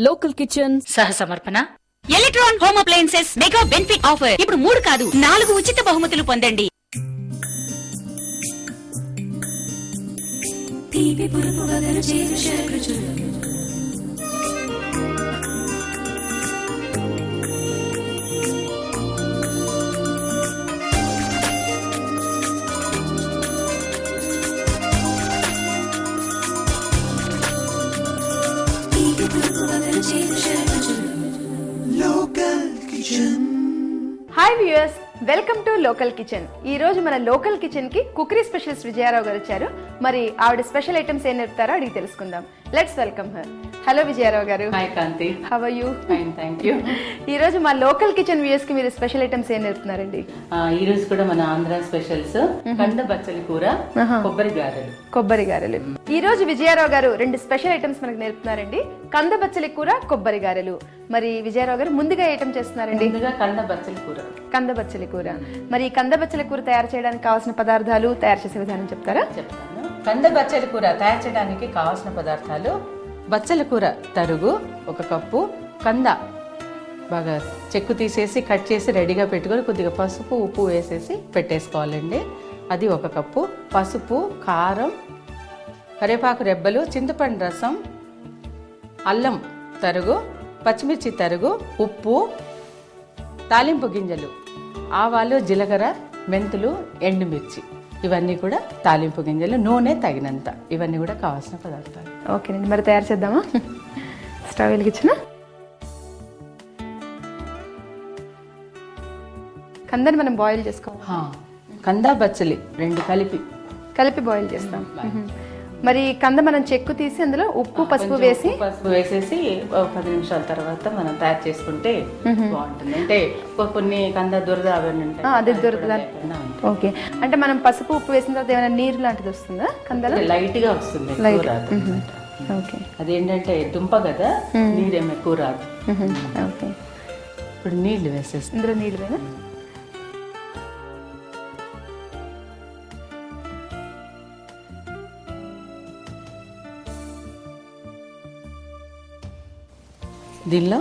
Local kitchen సహ సమర్పణ electron home appliances mega benefit offer. ఇప్పుడు 3 కాదు 4 ఉచిత బహుమతులు పొందండి. Hi viewers, welcome to local kitchen. ఈ రోజు మన లోకల్ కిచెన్ కి కుకరీ స్పెషలిస్ట్ విజయారావు గారు వచ్చారు. మరి ఆవిడ స్పెషల్ ఐటమ్స్ ఏం నేర్పుతారో అడిగి తెలుసుకుందాం. Let's welcome her. Hello Vijayarao గారు. Hi Kanthi. How are you? Fine, thank you. ఈ రోజు మా లోకల్ కిచెన్ వ్యూయర్స్ కి మీరు స్పెషల్ ఐటమ్స్ ఏం నేర్పుతున్నారండి? ఈ రోజు కూడా మన ఆంధ్ర స్పెషల్స్ కంద బచ్చలి కూర, కొబ్బరి గారెలు. కొబ్బరి గారెలు. ఈ రోజు విజయారావు గారు 2 స్పెషల్ ఐటమ్స్ మనకు నేర్పుతున్నారండి. కంద బచ్చలి కూర, కొబ్బరి గారెలు. మరి విజయారావు గారు ముందుగా ఐటమ్ చేస్తున్నారండి? ముందుగా కంద బచ్చలి కూర. కంద బచ్చలి కూర. మరి ఈ కంద బచ్చలి కూర తయారు చేయడానికి కావాల్సిన పదార్థాలు, తయారు చేసే విధానం చెప్తారా? చెప్తాను. కంద బచ్చలి కూర తయారు చేయడానికి కావాల్సిన పదార్థాలు: బచ్చలి కూర తరుగు 1 కప్పు, కంద బాగా చెక్కు తీసేసి కట్ చేసి రెడీగా పెట్టుకొని కొద్దిగా పసుపు ఉప్పు వేసేసి పెట్టేసుకోవాలండి. అది 1 కప్పు. పసుపు, కారం, కరివేపాకు రెబ్బలు, చింతపండు రసం, అల్లం తరుగు, పచ్చిమిర్చి తరుగు, ఉప్పు, తాలింపు గింజలు, ఆవాలు, జీలకర్ర, మెంతులు, ఎండుమిర్చి, ఇవన్నీ కూడా తాలింపు గింజలు, నూనె తగినంత, ఇవన్నీ కూడా కావాల్సిన పదార్థాలు. ఓకేనండి, మరి తయారు చేద్దామా? స్టవ్ వెలిగించిన కందని మనం బాయిల్ చేసుకోవాలి. కంద బచ్చలి 2 కలిపి బాయిల్ చేస్తాం. మరి కంద మనం చెక్కు తీసి అందులో ఉప్పు పసుపు వేసేసి 10 నిమిషాల తర్వాత మనం తయారు చేసుకుంటే బాగుంటుంది. అంటే కొన్ని కంద దురద అవన్నీ ఉంటాయి, అది దురద. ఓకే, అంటే మనం పసుపు ఉప్పు వేసిన తర్వాత ఏమైనా నీరు లాంటిది వస్తుందా కందలో? లైట్ గా వస్తుంది. ఓకే, అదేంటంటే దుంప కదా, నీరేమో ఎక్కువ రాదు. ఓకే, ఇప్పుడు నీళ్లు వేసేసి ఇందులో నీళ్ళు వేనా? దీనిలో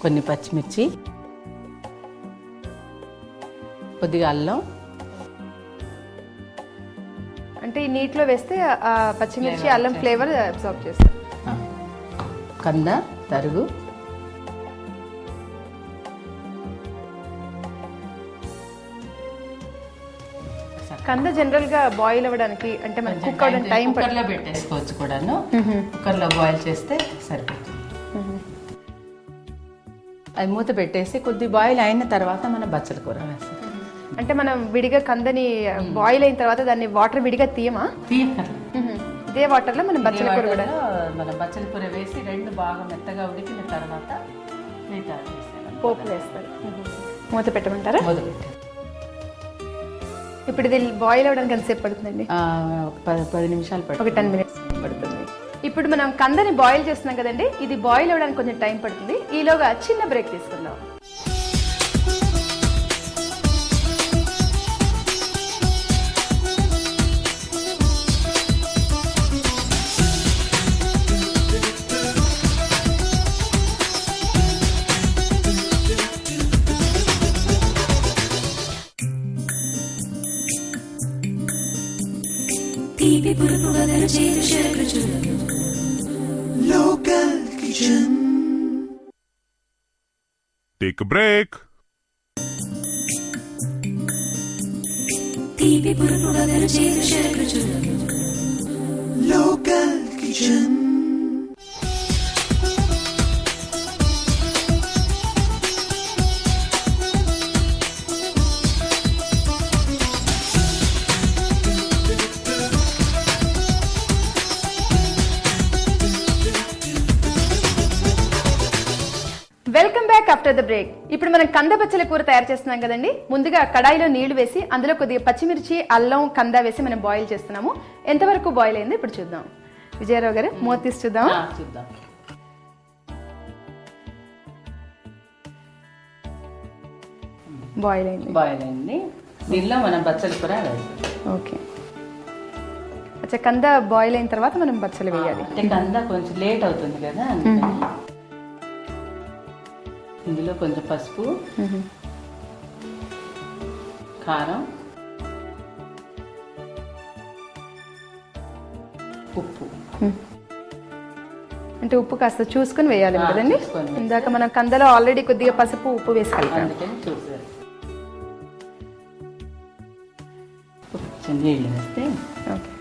కొన్ని పచ్చిమిర్చి, కొద్దిగా అల్లం. అంటే ఈ నీటిలో వేస్తే ఆ పచ్చిమిర్చి అల్లం ఫ్లేవర్ అబ్జార్బ్ చేస్తాం. కంద తరుగు, కంద జనరల్ గా బాయిల్ అవ్వడానికి అంటే మనం కుక్ అవ్వడానికి టైం కుక్కర్లో పెట్టేసుకోవచ్చు కూడాను. కుక్కర్లో బాయిల్ చేస్తే సరిపోతుంది. అది మూత పెట్టేసి కొద్ది బాయిల్ అయిన తర్వాత మనం బచ్చలి కూర వేస్తాం. అంటే మనం విడిగా కందని బాయిల్ అయిన తర్వాత దాన్ని వాటర్ విడిగా తీయమా? ఇదే వాటర్ లో మనం బచ్చలి కూర కూడా మనం బచ్చలి కూర వేసి 2 బాగా మెత్తగా ఉడికిన తర్వాత పోపు వేస్తారు. మూత పెట్టమంటారా? మూత పెట్టి ఇప్పుడు ఇది బాయిల్ అవ్వడానికి ఎంతసేపు పడుతుందండి? 10 నిమిషాలు ఒక 10 మినిట్స్ పడుతుంది. ఇప్పుడు మనం కందని బాయిల్ చేస్తున్నాం కదండి, ఇది బాయిల్ అవ్వడానికి కొంచెం టైం పడుతుంది. ఈలోగా చిన్న బ్రేక్ తీసుకుందాం. Local Kitchen. Take a break. Local Kitchen. Welcome back after the break. ఇప్పుడు మనం కంద బచ్చలి కూర తయారు చేస్తున్నాం కదండి. ముందుగా కడాయిలో నీళ్లు వేసి అందులో కొద్దిగా పచ్చిమిర్చి, అల్లం, కంద వేసి మనం బాయిల్ చేస్తున్నాము. ఎంతవరకు బాయిల్ అయిందో ఇప్పుడు చూద్దాం. విజయరావు గారు మూత తీసి చూద్దాం. బాయిల్ అయింది. దీనిలో మనం బచ్చలి కూర వేస్తాం. ఓకే, అచ్చా, కంద బాయిల్ అయిన తర్వాత మనం బచ్చలు వేయాలి. అంటే కంద కొంచెం లేట్ అవుతుంది కదా అందుకని. ఇందులో కొంచెం పసుపు, కారం, ఉప్పు. అంటే ఉప్పు కాస్త చూసుకుని వేయాలి కదండి. చూసుకొని ఇందాక మనం కందలో ఆల్రెడీ కొద్దిగా పసుపు ఉప్పు వేసి కలిపాం. అందుకని చూసారు. కొంచెం నీళ్ళు వేస్తే ఓకే.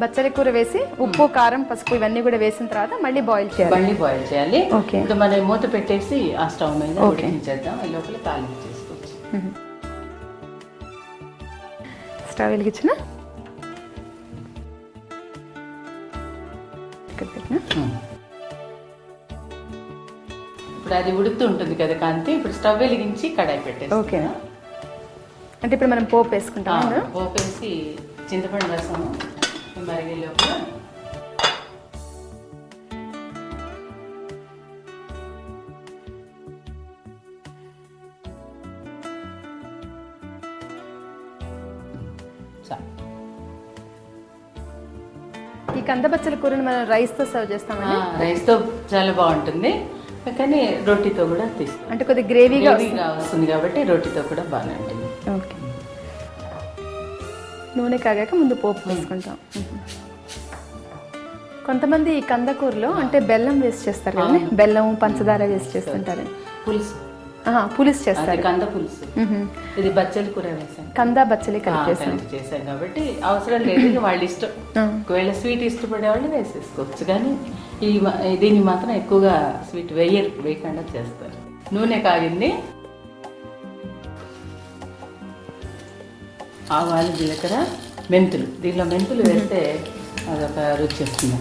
బచ్చలి కూర వేసి ఉప్పు కారం పసుపు ఇవన్నీ కూడా వేసిన తర్వాత మళ్ళీ బాయిల్ చేయాలి. మళ్ళీ బాయిల్ చేయాలి. ఓకే. ఇప్పుడు మనం మూత పెట్టేసి ఆ స్టవ్ మీద ఉడికించేద్దాం. ఈ లోపల తాలింపు చేసుకోవచ్చు. స్టవ్ వెలిగించిన ఇక్కడ పెట్టిన. ఇప్పుడు అది ఉడుకుతూ ఉంటుంది కదా కాంతి. ఇప్పుడు స్టవ్ వెలిగించి కడాయి పెట్టేసి. ఓకే. అంటే ఇప్పుడు మనం పోపు వేసుకుంటాం. పోపేసి చింతపండు రసము మరిగే లోపల ఈ కంద బచ్చల కూరని మనం రైస్ తో సర్వ్ చేస్తామండి. రైస్ తో చాలా బాగుంటుంది, కానీ రోటీతో కూడా తీసుకో. అంటే కొద్దిగా గ్రేవీగా వస్తుంది కాబట్టి రోటీతో కూడా బాగానే ఉంటుంది. ఓకే. నూనె కాగాక ముందు పోపు వేసుకుంటాం. కొంతమంది ఈ కందకూరలో అంటే బెల్లం వేసి చేస్తారు కదా, బెల్లం పంచదార వేసి చేస్తుంటారు. పులుసు పులుసు చేస్తారు. కంద పులుసు. ఇది బచ్చలి కూర వేసాం, కంద బచ్చలి కలిపి చేసాం కాబట్టి అవసరం లేదు. వాళ్ళ ఇష్టం. ఒకవేళ స్వీట్ ఇష్టపడే వాళ్ళు వేసేసుకోవచ్చు, కానీ దీన్ని మాత్రం ఎక్కువగా స్వీట్ వేయకుండా చేస్తారు. నూనె కాగింది. ఆవాలు, జీలకర్ర, మెంతులు. దీనిలో మెంతులు వేస్తే అదొక రుచి వస్తుంది.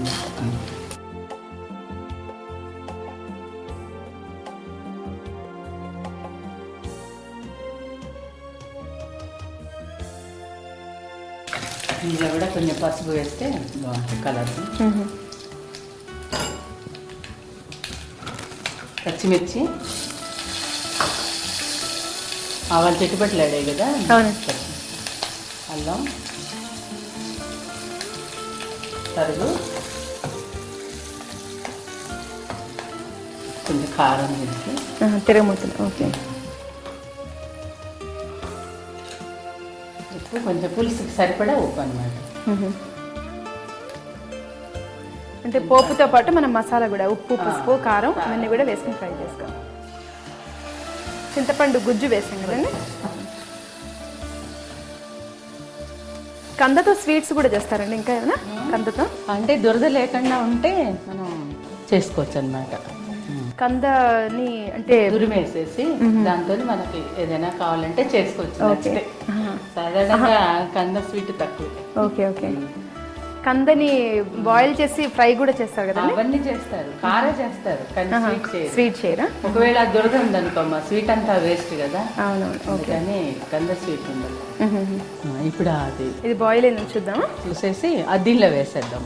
ఇందులో కూడా కొంచెం పసుపు వేస్తే బాగుంటుంది కలర్. పచ్చిమిర్చి, ఆవాలు చెట్టుపట్లు ఆడాయి కదా, అల్లం తరుగు, కొంచెం కారం వేసి తిరగమూతలు. ఓకే. ఉప్పు, కొంచెం పులుసుకి సరిపడా ఉప్పు అన్నమాట. అంటే పోపుతో పాటు మనం మసాలా కూడా ఉప్పు పసుపు కారం ఇవన్నీ కూడా వేసుకుని ఫ్రై చేసుకోవాలి. చింతపండు గుజ్జు వేసాం కదండి. కందతో స్వీట్స్ కూడా చేస్తారండి ఇంకా ఏమైనా కందతో? అంటే దురద లేకుండా ఉంటే మనం చేసుకోవచ్చు అన్నమాట. కందని అంటే తురిమేసేసి దాంతో మనకి ఏదైనా కావాలంటే చేసుకోవచ్చు. నచ్చితే. సాధారణంగా కంద స్వీట్ తక్కువ. ఓకే. ఓకే. కందని బాయిల్ చేసి ఫ్రై కూడా చేస్తారు కదా? అవన్నీ చేస్తారు, కార చేస్తారు, కానీ స్వీట్ చేయరా? ఒకవేళ దురద ఉందనుకోమ్మా, స్వీట్ అంతా వేస్ట్ కదా. అవునవును. కానీ కంద స్వీట్ ఉండదు. ఇప్పుడు అది ఇది బాయిల్ అయింది చూద్దామా? చూసేసి అది దీనిలో వేసేద్దాం.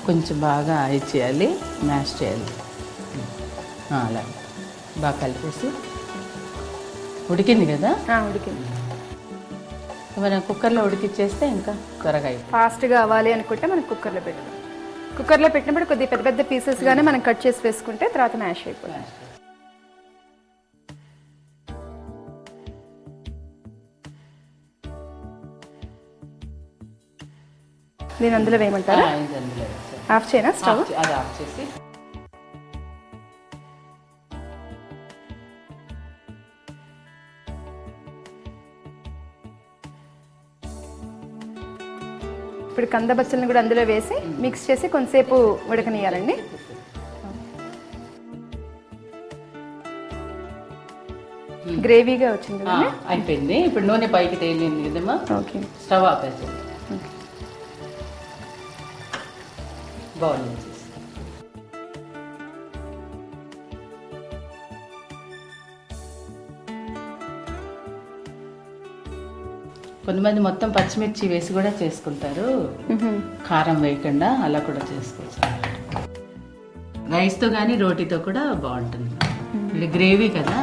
కొంచెం బాగా ఇచ్చేయాలి, మ్యాష్ చేయాలి. అలా బాగా కలిపేసి. ఉడికింది కదా? ఉడికింది. మనం కుక్కర్లో ఉడికిచ్చేస్తే ఇంకా త్వరగా అయిపోతుంది. ఫాస్ట్గా అవ్వాలి అనుకుంటే మనం కుక్కర్లో పెడతాం. కుక్కర్లో పెట్టినప్పుడు కొద్దిగా పెద్ద పెద్ద పీసెస్గానే మనం కట్ చేసి వేసుకుంటే తర్వాత మ్యాష్ అయిపోతుంది. దీని అందులో వేయమంటారా? ఆఫ్ చేయనా స్టవ్? అది ఆఫ్ చేసి ఇప్పుడు కంద బచ్చలను కూడా అందులో వేసి మిక్స్ చేసి కొంతసేపు ఉడకనియాలండి. గ్రేవీగా వచ్చింది కదా? అయిపోయింది. ఇప్పుడు నూనె పైకి తేలింది కదమ్మా. ఓకే. స్టవ్ ఆపేసి బౌల్ కొంతమంది మొత్తం పచ్చిమిర్చి వేసి కూడా చేసుకుంటారు, కారం వేయకుండా. అలా కూడా చేసుకోవచ్చు. రైస్తో కానీ రోటీతో కూడా బాగుంటుంది. ఇది గ్రేవీ కదా.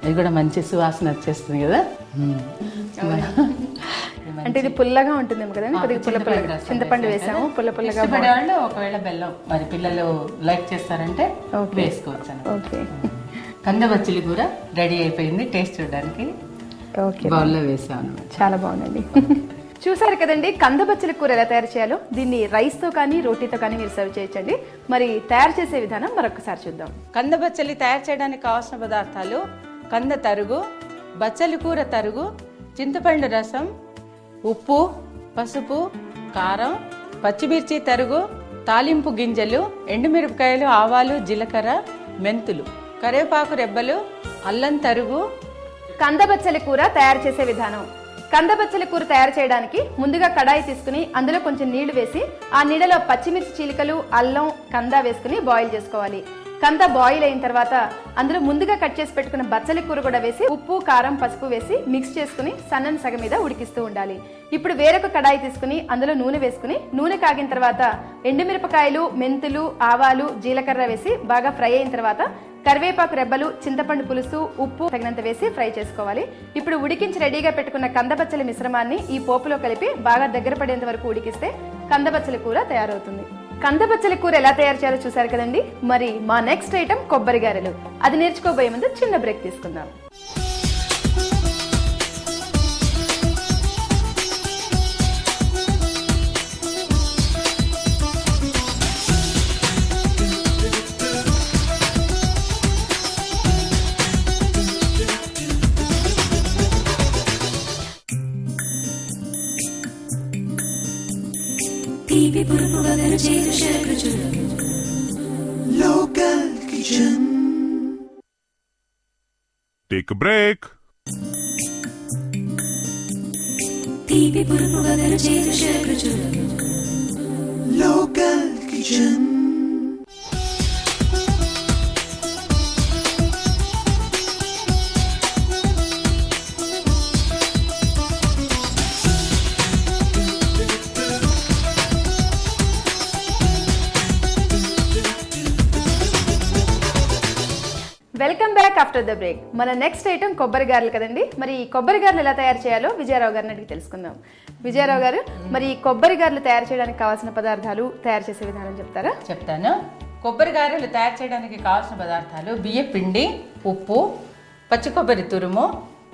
ఇది కూడా మంచి సువాసన వచ్చేస్తుంది కదా. అంటే ఇది పుల్లగా ఉంటుందేమో కదండి, కొద్దిగా పుల్ల పుల్లగా. చింతపండు వేసాము, పుల్ల పుల్లగా. వాళ్ళు ఒకవేళ బెల్లం మరి పిల్లలు లైక్ చేస్తారంటే వేసుకోవచ్చు. ఓకే, కంద బచ్చలి కూర రెడీ అయిపోయింది. టేస్ట్ చూడడానికి ఓకే, బౌల్లో వేసాను. చాలా బాగుందండి. చూసారు కదండి కంద బచ్చలి కూర ఎలా తయారు చేయాలో. దీన్ని రైస్తో కానీ రోటీతో కానీ మీరు సర్వ్ చేయొచ్చండి. మరి తయారు చేసే విధానం మరొకసారి చూద్దాం. కంద బచ్చలి తయారు చేయడానికి కావాల్సిన పదార్థాలు: కంద తరుగు, బచ్చలి కూర తరుగు, చింతపండు రసం, ఉప్పు, పసుపు, కారం, పచ్చిమిర్చి తరుగు, తాలింపు గింజలు, ఎండుమిరపకాయలు, ఆవాలు, జీలకర్ర, మెంతులు, కరివేపాకు రెబ్బలు, అల్లం తరుగు. కంద బచ్చలి కూర తయారు చేసే విధానం. కంద బచ్చలి కూర తయారు చేయడానికి ముందుగా కడాయి తీసుకుని అందులో కొంచెం నీళ్లు వేసి ఆ నీళ్ళలో పచ్చిమిర్చి చీలికలు, అల్లం, కంద వేసుకుని బాయిల్ చేసుకోవాలి. కంద బాయిల్ అయిన తర్వాత అందులో ముందుగా కట్ చేసి పెట్టుకున్న బచ్చలి కూర కూడా వేసి ఉప్పు, కారం, పసుపు వేసి మిక్స్ చేసుకుని సన్నని సగ మీద ఉడికిస్తూ ఉండాలి. ఇప్పుడు వేరొక కడాయి తీసుకుని అందులో నూనె వేసుకుని నూనె కాగిన తర్వాత ఎండుమిరపకాయలు, మెంతులు, ఆవాలు, జీలకర్ర వేసి బాగా ఫ్రై అయిన తర్వాత కరివేపాకు రెబ్బలు, చింతపండు పులుసు, ఉప్పు తగినంత వేసి ఫ్రై చేసుకోవాలి. ఇప్పుడు ఉడికించి రెడీగా పెట్టుకున్న కందబచ్చలి మిశ్రమాన్ని ఈ పోపులో కలిపి బాగా దగ్గర పడేంత వరకు ఉడికిస్తే కందబచ్చలి కూర తయారవుతుంది. కందబచ్చలి కూర ఎలా తయారు చేయాలో చూసారు కదండి. మరి మా నెక్స్ట్ ఐటమ్ కొబ్బరి గారెలు. అది నేర్చుకోబోయే ముందు చిన్న బ్రేక్ తీసుకుందాం. Local kitchen. Take a break. Local kitchen. Welcome back after the break. మన నెక్స్ట్ ఐటమ్ కొబ్బరి గారెలు కదండి. మరి ఈ కొబ్బరి గారెలు ఎలా తయారు చేయాలో విజయరావు గారిని అడిగి తెలుసుకుందాం. విజయరావు గారు, మరి ఈ కొబ్బరి గారెలు తయారు చేయడానికి కావాల్సిన పదార్థాలు, తయారు చేసే విధానం చెప్తారా? చెప్తాను. కొబ్బరి గారెలు తయారు చేయడానికి కావాల్సిన పదార్థాలు: బియ్య పిండి, ఉప్పు, పచ్చి కొబ్బరి తురుము,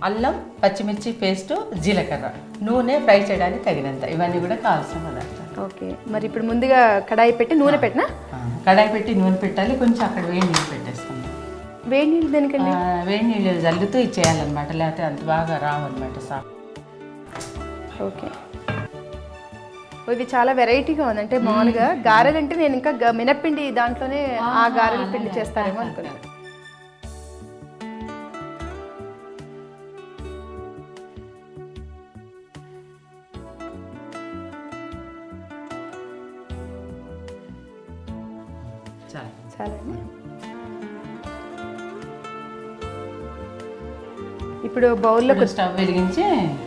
అల్లం, పచ్చిమిర్చి పేస్టు, జీలకర్ర, నూనె, ఫ్రై చేయడానికి తగినంత. ఇవన్నీ కూడా కావాల్సిన పదార్థాలు. ఓకే, మరి ఇప్పుడు ముందుగా కడాయి పెట్టి నూనె పెట్టినా? కడాయి పెట్టి నూనె పెట్టాలి. కొంచెం అక్కడ వేడి నీళ్ళు పెట్టేస్తాం. వేడి నీళ్ళు దేనికండి? వేడి నీళ్ళు జల్లుతూ ఇచ్చేయాలన్నమాట, లేకపోతే అంత బాగా రావన్నమాట సాఫ్. ఓకే, ఇది చాలా వెరైటీగా ఉంది. అంటే మామూలుగా గారెలు అంటే నేను ఇంకా మినప్పిండి దాంట్లోనే ఆ గారెల పిండి చేస్తారేమో అనుకున్నాను. చాలా ఇప్పుడు బౌల్లో స్టవ్ వెలిగించి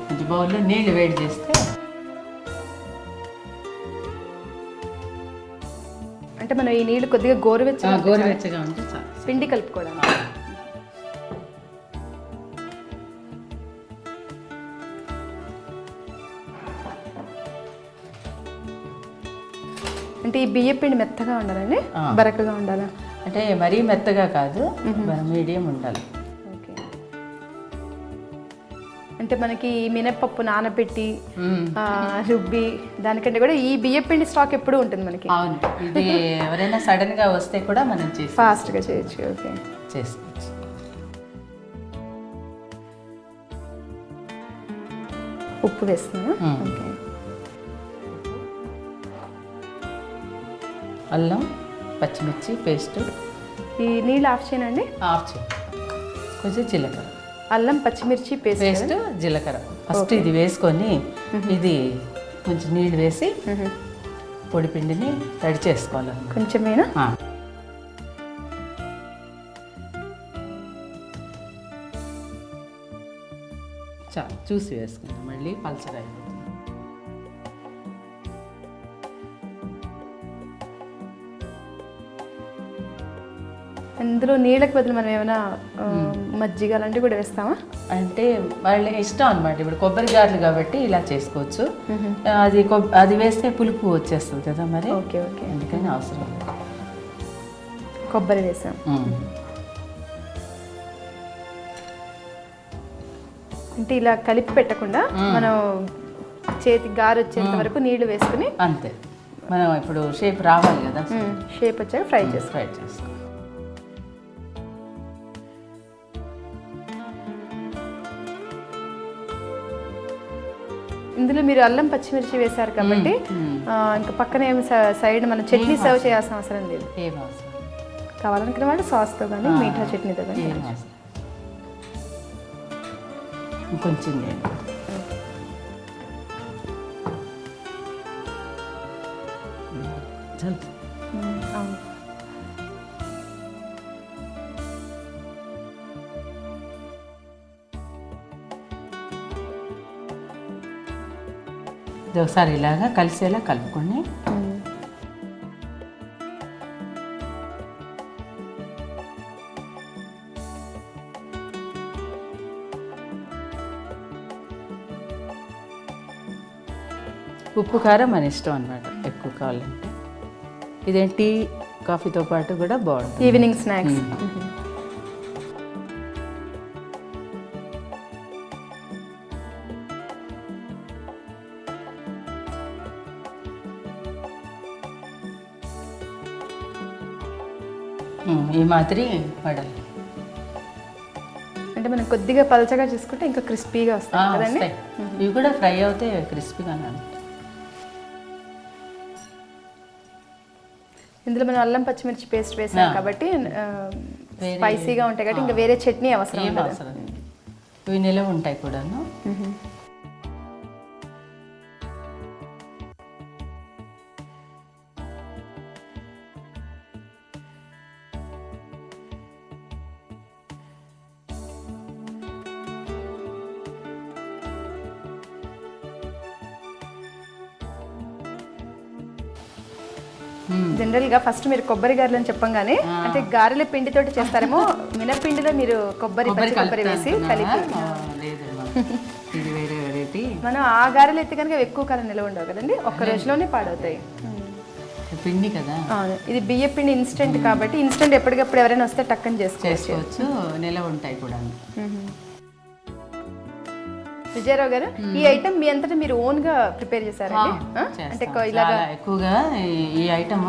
కొంచెం బౌల్లో నీళ్లు వేడి చేస్తే, అంటే మనం ఈ నీళ్లు కొద్దిగా గోరువెచ్చగా ఉంటే చాలు పిండి కలుపుకోవడానికి. అంటే ఈ బియ్య పిండి మెత్తగా ఉండాలండి, బరకగా ఉండాలా? అంటే మరీ మెత్తగా కాదు, మీడియం ఉండాలి. ఓకే, అంటే మనకి మినపప్పు నానబెట్టి రుబ్బి దానికంటే కూడా ఈ బియ్య పిండి స్టాక్ ఎప్పుడు ఉంటుంది మనకి. అవును, ఇది ఎవరైనా సడన్ గా వస్తే కూడా మనం ఫాస్ట్ గా చేయొచ్చు. ఓకే, చేసుకోవచ్చు. ఉప్పు వేస్తున్నా. ఓకే, అల్లం, పచ్చిమిర్చి పేస్టు. ఈ నీళ్ళు ఆఫ్ చేయనండి? ఆఫ్ చేయి. కొంచెం జీలకర్ర, అల్లం, పచ్చిమిర్చి పేస్ట్, జీలకర్ర ఫస్ట్ ఇది వేసుకొని ఇది కొంచెం నీళ్ళు వేసి పొడి పిండిని తడి చేసుకోవాలి. కొంచెమేనా? చాలు చూసి వేసుకుందాం, మళ్ళీ పల్చగా అయిపోతుంది. ఇందులో నీళ్ళకి బదులు మనం ఏమైనా మజ్జిగ అలాంటివి కూడా వేస్తామా? అంటే వాళ్ళ ఇష్టం అనమాట. ఇప్పుడు కొబ్బరి గారెలు కాబట్టి ఇలా చేసుకోవచ్చు. అది వేస్తే పులుపు వచ్చేస్తుంది కదా మరి. ఓకే ఓకే, అందుకని అవసరం లేదు. కొబ్బరి వేసాం. అంటే ఇలా కలిపి పెట్టకుండా మనం చేతికి గారు వచ్చేంత వరకు నీళ్లు వేసుకుని అంతే. మనం ఇప్పుడు షేప్ రావాలి కదా, షేప్ వచ్చాక ఫ్రై చేసుకో. ఇందులో మీరు అల్లం పచ్చిమిర్చి వేశారు కాబట్టి ఇంకా పక్కన ఏమి సైడ్ మనం చట్నీ సర్వ్ చేయాల్సిన అవసరం లేదు. ఏం అవసరం కావాలనుకున్న వాళ్ళు సాస్తో కానీ మీఠా చట్నీతో కానీ. ఇంకొంచెం అవును. ఇది ఒకసారి ఇలాగా కలిసేలా కలుపుకొని ఉప్పు కారం మన ఇష్టం అన్నమాట, ఎక్కువ కావాలంటే. ఇదేంటి కాఫీతో పాటు కూడా బాగుంటుంది, ఈవినింగ్ స్నాక్స్. ఈ మాదిరి వడలు అంటే మనం కొద్దిగా పలచగా చేసుకుంటే ఇంకా క్రిస్పీగా వస్తాయి కదండి. ఇవి కూడా ఫ్రై అవుతే క్రిస్పీగా ఉంటుంది. ఇందులో మనం అల్లం పచ్చిమిర్చి పేస్ట్ వేసాం కాబట్టి స్పైసీగా ఉంటాయి కాబట్టి ఇంకా వేరే చట్నీ అవసరం అవసరం. ఇవి నిలవ ఉంటాయి కూడాను. జనరల్ గా ఫస్ట్ మీరు కొబ్బరి గారెలు అని చెప్పంగానే అంటే గారెల పిండితోటి చేస్తారేమో, మినపిండిలో మీరు కొబ్బరి వేసి కలిపి. మనం ఆ గారెలు అయితే కనుక ఎక్కువ కాలం నిలవ ఉండవు కదండి, ఒక్క రోజులోనే పాడవుతాయి. పిండి కదా, ఇది బియ్య పిండి ఇన్స్టెంట్ కాబట్టి ఇన్స్టెంట్ ఎప్పటికప్పుడు ఎవరైనా వస్తే టక్కని చేసుకోవచ్చు, నిలవ ఉంటాయి కూడా. విజయరావు గారు, ఈ ఐటమ్ మీ అంతటా మీరు ఓన్ గా ప్రిపేర్ చేశారండి? అంటే ఇలాగా ఎక్కువగా ఈ ఐటమ్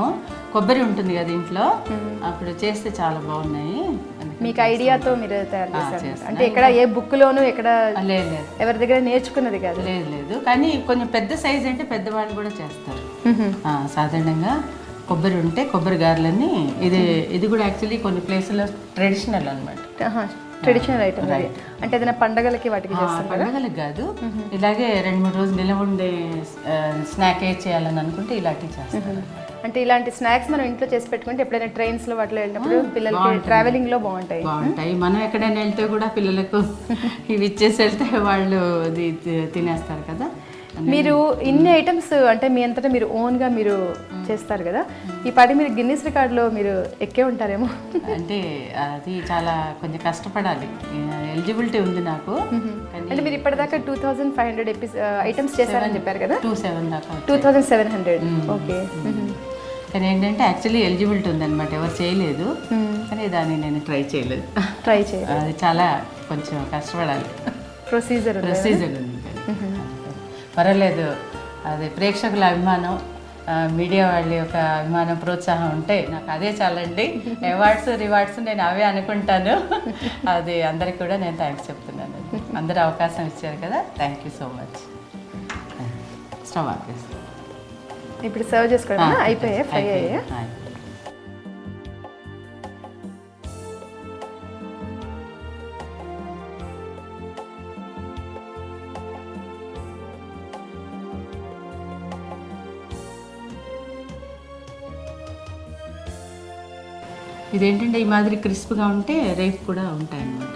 కొబ్బరి ఉంటుంది కదా ఇంట్లో, అప్పుడు చేస్తే చాలా బాగున్నాయి. మీకు ఐడియాతో మీరు తయారు చేశారు అంటే ఎక్కడ ఏ బుక్ లోను ఎక్కడ లేదు, ఎవరి దగ్గర నేర్చుకున్నది కాదు? లేదు, కానీ కొంచెం పెద్ద సైజ్ అంటే పెద్దవాళ్ళు కూడా చేస్తారు. సాధారణంగా కొబ్బరి ఉంటే కొబ్బరి గారెలని ఇది కూడా యాక్చువల్లీ కొన్ని ప్లేసుల్లో ట్రెడిషనల్ అనమాట. ట్రెడిషనల్ ఐటమ్ అంటే ఏదైనా పండగలకి వాటికి చేస్తారు? పండగలకు కాదు, ఇలాగే 2-3 రోజులు నిలవ ఉండే స్నాక్ ఏ చేయాలని అనుకుంటే ఇలాంటివి చేస్తారు. అంటే ఇలాంటి స్నాక్స్ మనం ఇంట్లో చేసి పెట్టుకుంటే ఎప్పుడైనా ట్రైన్స్ లో వాటిలో వెళ్ళినప్పుడు పిల్లలకి ట్రావెలింగ్ లో బాగుంటాయి. మనం ఎక్కడైనా వెళ్తే కూడా పిల్లలకు ఇవి ఇచ్చేసి వెళ్తే వాళ్ళు అది తినేస్తారు కదా. మీరు ఇన్ని ఐటమ్స్ అంటే మీ అంతటా మీరు ఓన్ గా మీరు చేస్తారు కదా, ఈ పాటి మీరు గిన్నిస్ రికార్డులో మీరు ఎక్కే ఉంటారేమో. అంటే అది చాలా కొంచెం కష్టపడాలి, ఎలిజిబిలిటీ ఉంది నాకు. అంటే మీరు ఇప్పటిదాకా 2500 ఐటమ్స్ చేశారని చెప్పారు కదా? 2700. ఓకే. కానీ ఏంటంటే యాక్చువల్లీ ఎలిజిబిలిటీ ఉందన్నమాట, ఎవరు చేయలేదు, కానీ దాన్ని నేను ట్రై చేయలేదు. అది చాలా కొంచెం కష్టపడాలి, ప్రొసీజర్ ఉంది. పర్వాలేదు, అది ప్రేక్షకుల అభిమానం, మీడియా వాళ్ళ యొక్క అభిమానం, ప్రోత్సాహం ఉంటే నాకు అదే చాలండి. అవార్డ్స్ రివార్డ్స్ నేను అవే అనుకుంటాను. అది అందరికి కూడా నేను థ్యాంక్స్ చెప్తున్నాను. అందరూ అవకాశం ఇచ్చారు కదా, thank you so much. Stove ఆపేసి ఇప్పుడు సర్వ్ చేసుకోవడం అయిపోయాయి, ఫ్రై అయ్యాయి. ఇదేంటంటే ఈ మాదిరి క్రిస్ప్గా ఉంటే రేపు కూడా ఉంటాయి అన్నమాట.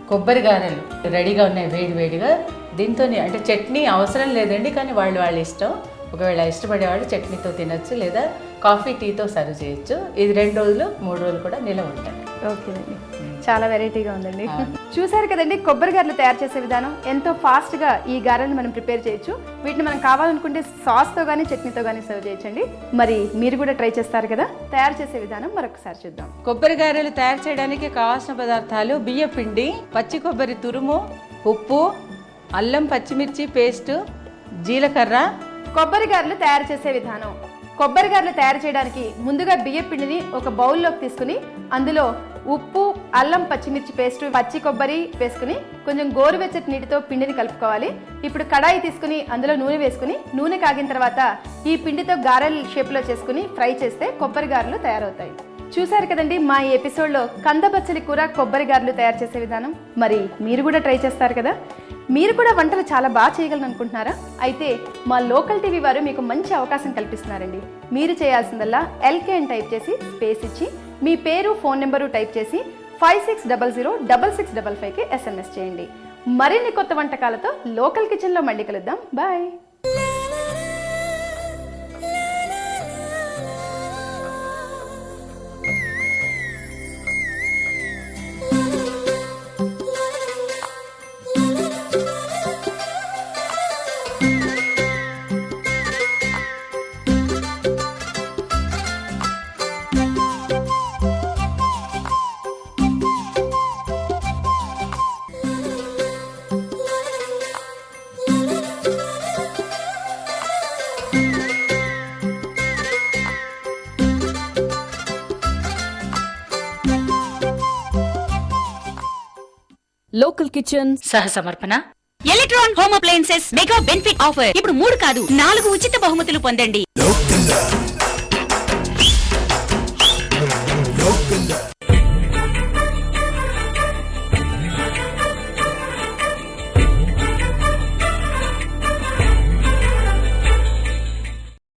కొబ్బరి గారెలు రెడీగా ఉన్నాయి వేడివేడిగా. దీంతో అంటే చట్నీ అవసరం లేదండి, కానీ వాళ్ళ ఇష్టం. ఒకవేళ ఇష్టపడేవాళ్ళు చట్నీతో తినొచ్చు, లేదా కాఫీ టీతో సర్వ్ చేయొచ్చు. ఇది 2 రోజులు 3 రోజులు కూడా నిలవ ఉంటాయి. ఓకేనండి, చాలా వెరైటీగా ఉందండి. చూసారు కదండి, కొబ్బరి గారెలు తయారు చేసే విధానం. ఎంతో ఫాస్ట్ గా ఈ గారెలను మనం ప్రిపేర్ చేయొచ్చు. వీటిని మనం కావాలనుకుంటే సాస్ తో గానీ చట్నీతో గానీ సర్వ్ చేయొచ్చండి. మరి మీరు కూడా ట్రై చేస్తారు కదా. తయారు చేసే విధానం మరొకసారి చూద్దాం. కొబ్బరి గారెలు తయారు చేయడానికి కావాల్సిన పదార్థాలు: బియ్య పిండి, పచ్చి కొబ్బరి తురుము, ఉప్పు, అల్లం పచ్చిమిర్చి పేస్ట్, జీలకర్ర. కొబ్బరి గారెలు తయారు చేసే విధానం. కొబ్బరి గారెలు తయారు చేయడానికి ముందుగా బియ్య పిండిని ఒక బౌల్లోకి తీసుకుని అందులో ఉప్పు, అల్లం పచ్చిమిర్చి పేస్ట్, పచ్చి కొబ్బరి వేసుకుని కొంచెం గోరువెచ్చటి నీటితో పిండిని కలుపుకోవాలి. ఇప్పుడు కడాయి తీసుకుని అందులో నూనె వేసుకుని నూనె కాగిన తర్వాత ఈ పిండితో గారెల షేప్లో చేసుకుని ఫ్రై చేస్తే కొబ్బరి గారెలు తయారవుతాయి. చూసారు కదండి మా ఈ ఎపిసోడ్లో కందబచ్చలి కూర, కొబ్బరి గారెలు తయారు చేసే విధానం. మరి మీరు కూడా ట్రై చేస్తారు కదా. మీరు కూడా వంటలు చాలా బాగా చేయగలను అనుకుంటున్నారా? అయితే మా లోకల్ టీవీ వారు మీకు మంచి అవకాశం కల్పిస్తున్నారండి. మీరు చేయాల్సిందల్లా LK అని టైప్ చేసి స్పేస్ ఇచ్చి మీ పేరు, ఫోన్ నెంబరు టైప్ చేసి 56006655కి SMS చేయండి. మరిన్ని కొత్త వంటకాలతో లోకల్ కిచెన్లో మళ్ళీ కలుద్దాం. బాయ్. లోకల్ కిచెన్ సహ సమర్పణ. Electron home appliances mega benefit offer. ఇప్పుడు 3 కాదు 4 ఉచిత బహుమతులు పొందండి. Local.